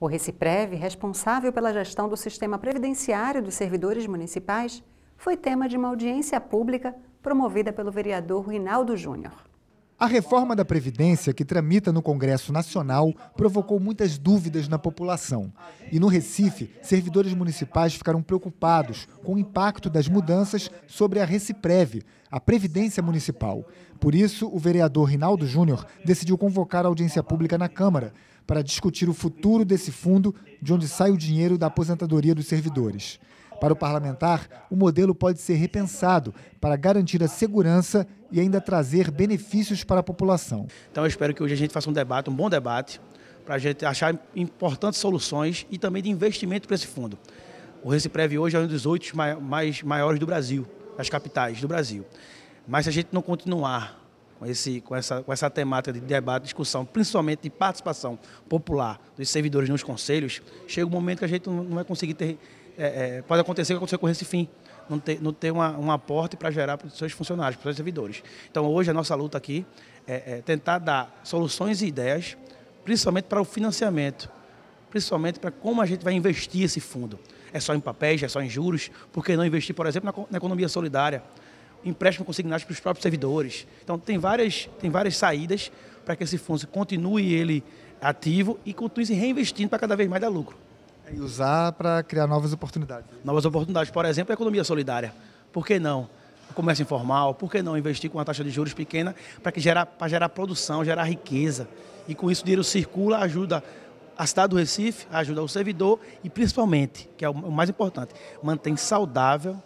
O Reciprev, responsável pela gestão do sistema previdenciário dos servidores municipais, foi tema de uma audiência pública promovida pelo vereador Rinaldo Júnior. A reforma da Previdência, que tramita no Congresso Nacional, provocou muitas dúvidas na população. E no Recife, servidores municipais ficaram preocupados com o impacto das mudanças sobre a Reciprev, a Previdência Municipal. Por isso, o vereador Rinaldo Júnior decidiu convocar a audiência pública na Câmara para discutir o futuro desse fundo, de onde sai o dinheiro da aposentadoria dos servidores. Para o parlamentar, o modelo pode ser repensado para garantir a segurança e ainda trazer benefícios para a população. Então eu espero que hoje a gente faça um bom debate, para a gente achar importantes soluções e também de investimento para esse fundo. O Reciprev hoje é um dos 8 maiores do Brasil, das capitais do Brasil. Mas se a gente não continuar com essa temática de debate, discussão, principalmente de participação popular dos servidores nos conselhos, chega um momento que a gente não vai conseguir ter... pode acontecer o que aconteceu com o Recifim, não ter um aporte para gerar para os seus funcionários, para os seus servidores. Então hoje a nossa luta aqui é tentar dar soluções e ideias, principalmente para o financiamento, principalmente para como a gente vai investir esse fundo. É só em papéis, é só em juros, por que não investir, por exemplo, na economia solidária, empréstimo consignado para os próprios servidores. Então tem várias saídas para que esse fundo continue ele ativo e continue se reinvestindo para cada vez mais dar lucro. E usar para criar novas oportunidades. Novas oportunidades, por exemplo, a economia solidária. Por que não? O comércio informal, por que não investir com uma taxa de juros pequena para gerar produção, gerar riqueza? E com isso o dinheiro circula, ajuda a cidade do Recife, ajuda o servidor e principalmente, que é o mais importante, mantém saudável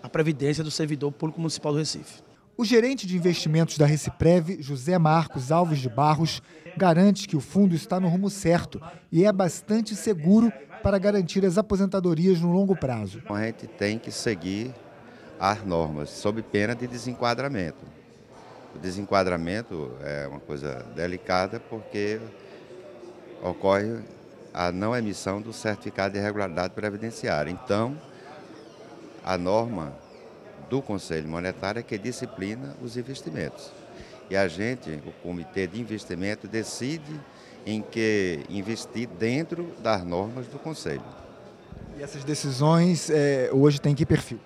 a previdência do servidor público municipal do Recife. O gerente de investimentos da Reciprev, José Marcos Alves de Barros, garante que o fundo está no rumo certo e é bastante seguro para garantir as aposentadorias no longo prazo. A gente tem que seguir as normas, sob pena de desenquadramento. O desenquadramento é uma coisa delicada porque ocorre a não emissão do certificado de regularidade previdenciária. Então, a norma do Conselho Monetário é que disciplina os investimentos. E a gente, o Comitê de Investimento, decide em que investir dentro das normas do Conselho. E essas decisões hoje têm que perfil?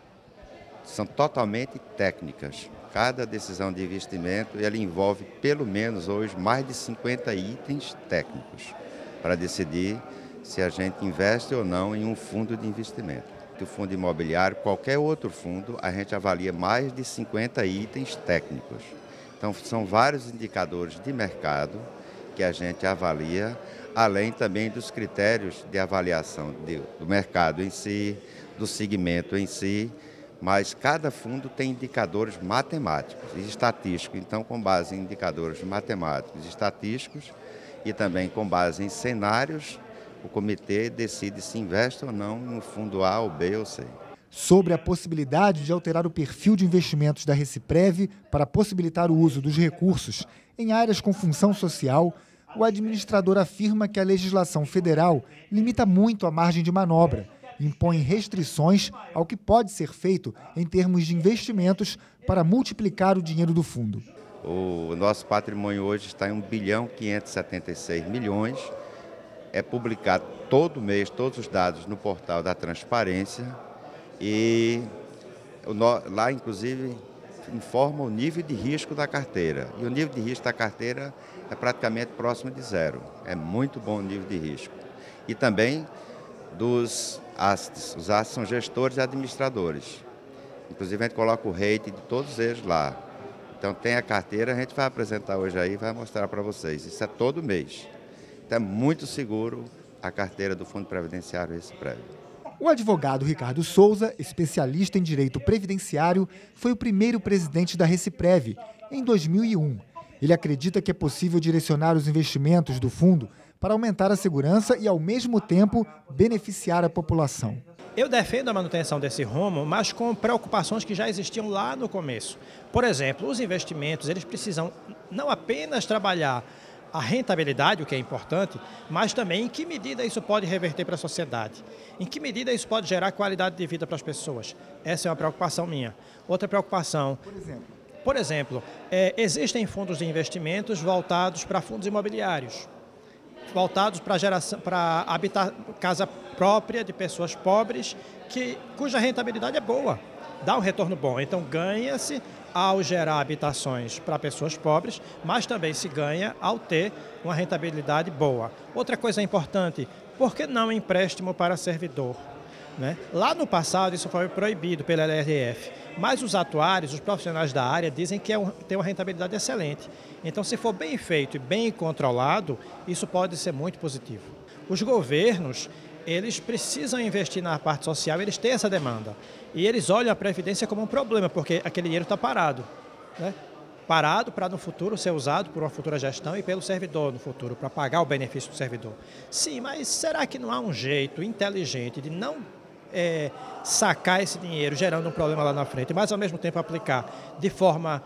São totalmente técnicas. Cada decisão de investimento ela envolve pelo menos hoje mais de 50 itens técnicos para decidir se a gente investe ou não em um fundo de investimento. O fundo imobiliário, qualquer outro fundo, a gente avalia mais de 50 itens técnicos. Então, são vários indicadores de mercado que a gente avalia, além também dos critérios de avaliação do mercado em si, do segmento em si, mas cada fundo tem indicadores matemáticos e estatísticos. Então, com base em indicadores matemáticos e estatísticos e também com base em cenários, o comitê decide se investe ou não no fundo A, ou B ou C. Sobre a possibilidade de alterar o perfil de investimentos da Reciprev para possibilitar o uso dos recursos em áreas com função social, o administrador afirma que a legislação federal limita muito a margem de manobra e impõe restrições ao que pode ser feito em termos de investimentos para multiplicar o dinheiro do fundo. O nosso patrimônio hoje está em 1.576 bilhões. É publicado todo mês, todos os dados no portal da transparência e lá, inclusive, informa o nível de risco da carteira. E o nível de risco da carteira é praticamente próximo de zero. É muito bom o nível de risco. E também dos assets. Os assets são gestores e administradores. Inclusive, a gente coloca o rating de todos eles lá. Então, tem a carteira, a gente vai apresentar hoje aí e vai mostrar para vocês. Isso é todo mês. Então, é muito seguro a carteira do Fundo Previdenciário Reciprev. O advogado Ricardo Souza, especialista em direito previdenciário, foi o primeiro presidente da Reciprev, em 2001. Ele acredita que é possível direcionar os investimentos do fundo para aumentar a segurança e, ao mesmo tempo, beneficiar a população. Eu defendo a manutenção desse rumo, mas com preocupações que já existiam lá no começo. Por exemplo, os investimentos, eles precisam não apenas trabalhar a rentabilidade, o que é importante, mas também em que medida isso pode reverter para a sociedade, em que medida isso pode gerar qualidade de vida para as pessoas. Essa é uma preocupação minha. Outra preocupação, por exemplo, existem fundos de investimentos voltados para fundos imobiliários. voltados para geração, para habitar casa própria de pessoas pobres, cuja rentabilidade é boa, dá um retorno bom. Então ganha-se ao gerar habitações para pessoas pobres, mas também se ganha ao ter uma rentabilidade boa. Outra coisa importante, por que não empréstimo para servidor? Né? Lá no passado isso foi proibido pela LRF, mas os atuários, os profissionais da área dizem que tem uma rentabilidade excelente. Então, se for bem feito e bem controlado, isso pode ser muito positivo. Os governos, eles precisam investir na parte social, eles têm essa demanda. E eles olham a Previdência como um problema, porque aquele dinheiro está parado, né? Parado para no futuro ser usado por uma futura gestão e pelo servidor no futuro, para pagar o benefício do servidor. Sim, mas será que não há um jeito inteligente de não sacar esse dinheiro, gerando um problema lá na frente, mas ao mesmo tempo aplicar de forma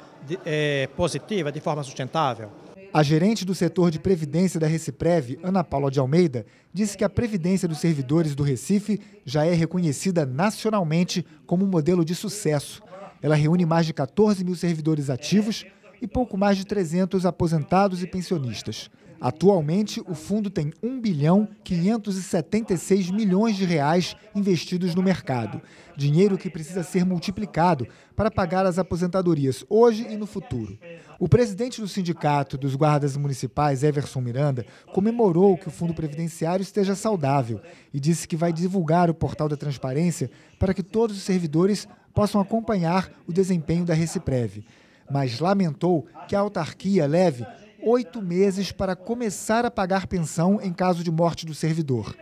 positiva, de forma sustentável? A gerente do setor de Previdência da Reciprev, Ana Paula de Almeida, disse que a Previdência dos servidores do Recife já é reconhecida nacionalmente como um modelo de sucesso. Ela reúne mais de 14 mil servidores ativos e pouco mais de 300 aposentados e pensionistas. Atualmente, o fundo tem 1.576 bilhões de reais investidos no mercado. Dinheiro que precisa ser multiplicado para pagar as aposentadorias hoje e no futuro. O presidente do Sindicato dos Guardas Municipais, Everson Miranda, comemorou que o Fundo Previdenciário esteja saudável e disse que vai divulgar o portal da transparência para que todos os servidores possam acompanhar o desempenho da Reciprev. Mas lamentou que a autarquia leve 8 meses para começar a pagar pensão em caso de morte do servidor.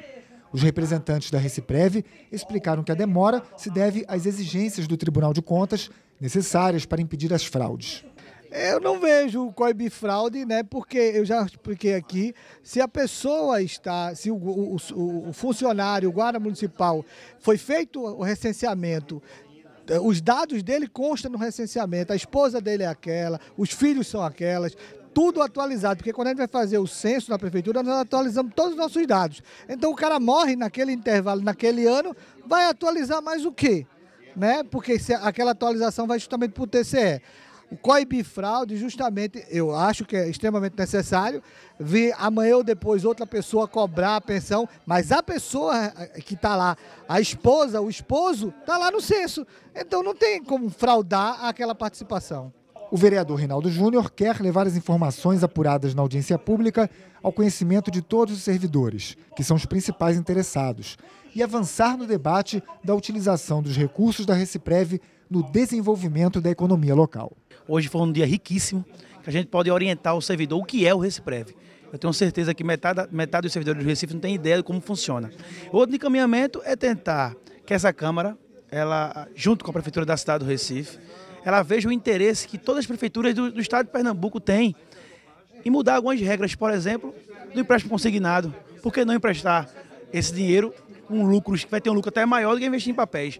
Os representantes da Reciprev explicaram que a demora se deve às exigências do Tribunal de Contas necessárias para impedir as fraudes. Eu não vejo coibir fraude, né? Porque eu já expliquei aqui, se a pessoa está, se o funcionário, o guarda municipal, foi feito o recenseamento, os dados dele constam no recenseamento, a esposa dele é aquela, os filhos são aquelas, tudo atualizado, porque quando a gente vai fazer o censo na prefeitura, nós atualizamos todos os nossos dados. Então o cara morre naquele intervalo, naquele ano, vai atualizar mais o quê? Né? Porque aquela atualização vai justamente para o TCE. O coibir fraude, justamente, eu acho que é extremamente necessário ver amanhã ou depois outra pessoa cobrar a pensão, mas a pessoa que está lá, a esposa, o esposo, está lá no censo. Então não tem como fraudar aquela participação. O vereador Reinaldo Júnior quer levar as informações apuradas na audiência pública ao conhecimento de todos os servidores, que são os principais interessados, e avançar no debate da utilização dos recursos da Reciprev no desenvolvimento da economia local. Hoje foi um dia riquíssimo, que a gente pode orientar o servidor o que é o Reciprev. Eu tenho certeza que metade dos servidores do Recife não tem ideia de como funciona. Outro encaminhamento é tentar que essa Câmara, ela, junto com a Prefeitura da cidade do Recife, ela veja o interesse que todas as prefeituras do estado de Pernambuco têm em mudar algumas regras, por exemplo, do empréstimo consignado. Por que não emprestar esse dinheiro com lucros, que vai ter um lucro até maior do que investir em papéis?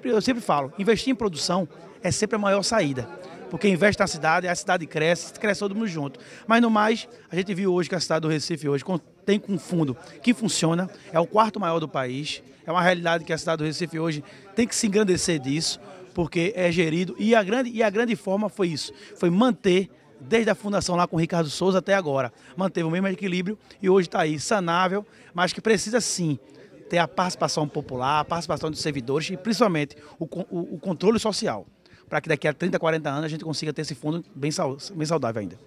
Eu sempre falo, investir em produção é sempre a maior saída. Porque investe na cidade, a cidade cresce todo mundo junto. Mas no mais, a gente viu hoje que a cidade do Recife hoje tem um fundo que funciona, é o 4º maior do país, é uma realidade que a cidade do Recife hoje tem que se engrandecer disso, porque é gerido, e a grande forma foi isso, foi manter, desde a fundação lá com o Ricardo Souza até agora, manteve o mesmo equilíbrio e hoje está aí, sanável, mas que precisa sim ter a participação popular, a participação dos servidores e principalmente o controle social, para que daqui a 30, 40 anos a gente consiga ter esse fundo bem saudável ainda.